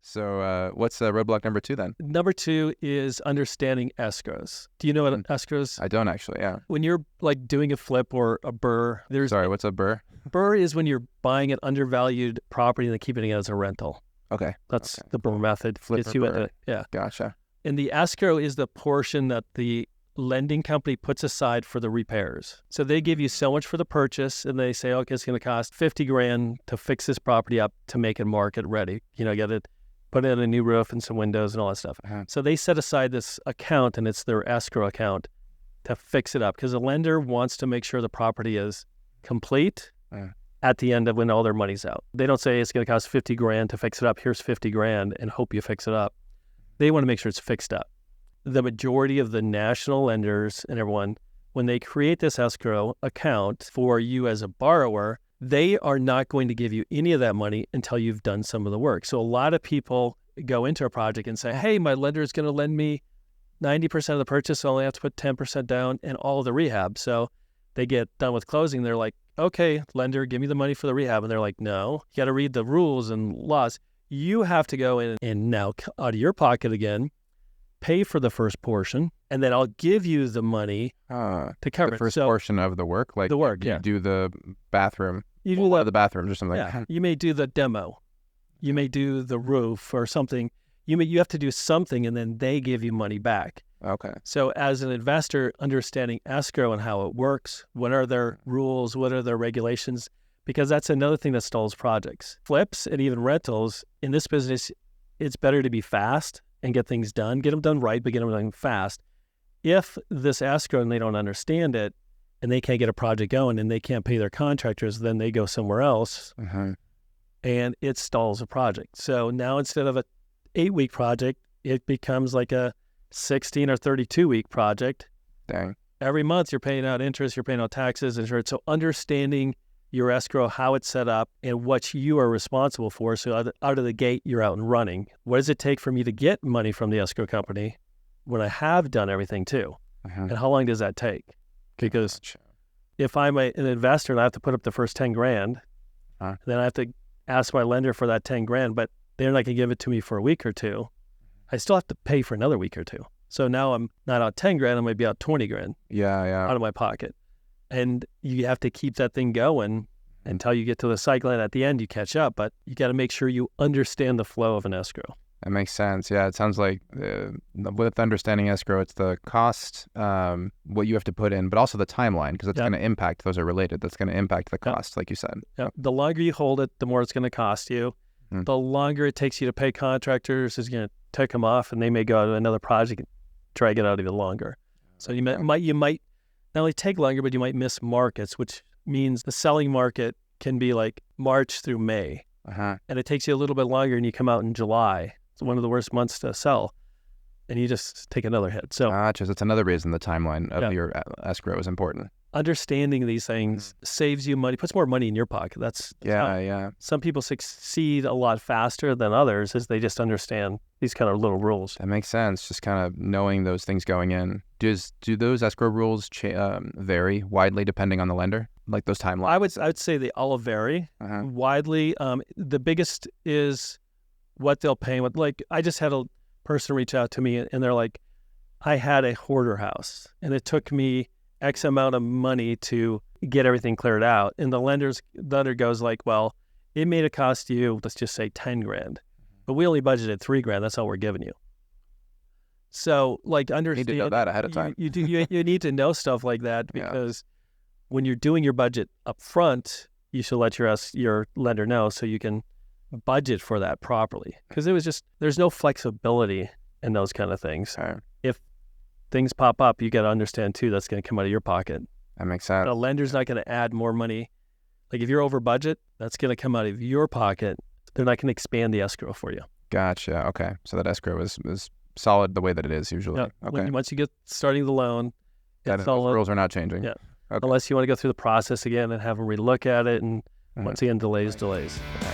So what's roadblock number 2 then? Number 2 is understanding escrows. Do you know what escrows? I don't actually, yeah. When you're like doing a flip or a BRRRR, Sorry, what's a BRRRR? BRRRR is when you're buying an undervalued property and then keeping it as a rental. Okay. That's the BRRRR method. Flip Gets you at yeah. Gotcha. And the escrow is the portion that the lending company puts aside for the repairs. So they give you so much for the purchase and they say, okay, it's going to cost $50,000 to fix this property up to make it market ready. You know, get it, put in a new roof and some windows and all that stuff. So they set aside this account and it's their escrow account to fix it up because the lender wants to make sure the property is complete at the end of when all their money's out. They don't say it's going to cost $50,000 to fix it up. Here's $50,000 and hope you fix it up. They want to make sure it's fixed up. The majority of the national lenders and everyone, when they create this escrow account for you as a borrower, they are not going to give you any of that money until you've done some of the work. So a lot of people go into a project and say, hey, my lender is going to lend me 90% of the purchase, so I only have to put 10% down and all of the rehab. So they get done with closing. They're like, okay, lender, give me the money for the rehab. And they're like, no, you got to read the rules and laws. You have to go in and now out of your pocket again, pay for the first portion, and then I'll give you the money to cover the first portion of the work, like the work. You do the bathroom. You do the bathrooms or something. Yeah, like that. You may do the demo. You may do the roof or something. You have to do something, and then they give you money back. Okay. So as an investor, understanding escrow and how it works, what are their rules, what are their regulations, because that's another thing that stalls projects. Flips and even rentals in this business, it's better to be fast and get things done, get them done right, but get them done fast. If this escrow and they don't understand it and they can't get a project going and they can't pay their contractors, then they go somewhere else and it stalls a project. So now instead of a 8-week project, it becomes like a 16 or 32-week project. Dang. Every month you're paying out interest, you're paying out taxes, insurance. So understanding your escrow, how it's set up, and what you are responsible for. So out of the gate, you're out and running. What does it take for me to get money from the escrow company when I have done everything too? And how long does that take? Because if I'm an investor and I have to put up the first 10 grand, then I have to ask my lender for that 10 grand, but they're not going to give it to me for a week or two. I still have to pay for another week or two. So now I'm not out 10 grand, I might be out 20 grand out of my pocket. And you have to keep that thing going until you get to the cycle, and at the end you catch up. But you got to make sure you understand the flow of an escrow. That makes sense. Yeah, it sounds like with understanding escrow, it's the cost, what you have to put in, but also the timeline, because it's going to impact, those are related. That's going to impact the cost, like you said. The longer you hold it, the more it's going to cost you. The longer it takes you to pay contractors is going to tick them off, and they may go out to another project and try to get out even longer. So you might not only take longer, but you might miss markets, which means the selling market can be like March through May. And it takes you a little bit longer and you come out in July. It's one of the worst months to sell. And you just take another hit. So that's another reason the timeline of your escrow is important. Understanding these things saves you money, puts more money in your pocket. That's how some people succeed a lot faster than others as they just understand these kind of little rules. That makes sense. Just kind of knowing those things going in. Do those escrow rules vary widely depending on the lender? Like those timelines? I would say they all vary widely. The biggest is what they'll pay. Like I just had a person reach out to me and they're like, I had a hoarder house and it took me X amount of money to get everything cleared out. And the lender goes like, well, it made it cost you, let's just say 10 grand, but we only budgeted 3 grand. That's all we're giving you. So like understand. You need to know that ahead of time. You need to know stuff like that because when you're doing your budget up front, you should let your lender know so you can budget for that properly. Because there's no flexibility in those kind of things. If things pop up, you got to understand too, that's going to come out of your pocket. That makes sense. The lender's not going to add more money. Like if you're over budget, that's going to come out of your pocket. They're not going to expand the escrow for you. Gotcha. Okay. So that escrow is solid the way that it is usually. Yeah. Okay. Once you get starting the loan, those rules are not changing. Yeah. Okay. Unless you want to go through the process again and have them relook at it, and once again, delays. Okay.